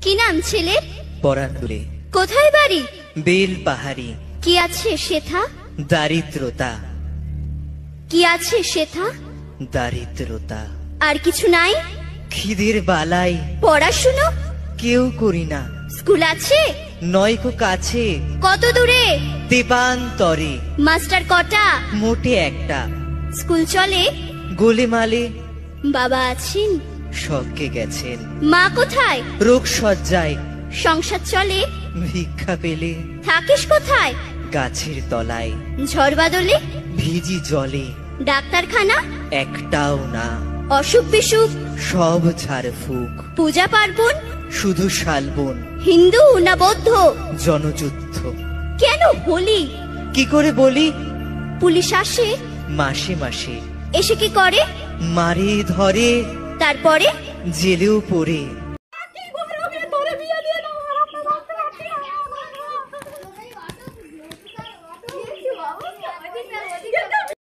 কি নাম ছেলের? পরাতুলে। কোথায় বাড়ি? বেল পাহাড়ি। কি আছে সেথা? দারিদ্রতা। কি আছে সেথা? দারিদ্রতা। আর কিছু নাই? খিদের বালাই পড়াশুনো? কেউ করি না। স্কুল আছে? নয়কো কাছে, কত দূরে? দেবান্তরে। মাস্টার কটা? মোটে একটা। স্কুল চলে? গোলেমালে। বাবা আছেন? স্বর্গে গেছেন। মা কোথায়? রোগ সজ্জায়। সংসার চলে? ভিক্ষা পেলে। থাকিস কোথায়? গাছের তলায়। ঝড় বাদলে? ভিজি জলে। ডাক্তারখানা? একটাও না। অসুখ বিসুখ? সব ঝাড়ফুঁক। পূজা পার্বণ? শুধু শালবন। হিন্দু না বৌদ্ধ? জনযুদ্ধ। কেন হোলি? কি করে বলি? পুলিশ আসে? মাসে মাসে। এসে কি করে? মারে ধরে। তারপরে? জেলেও পড়ে।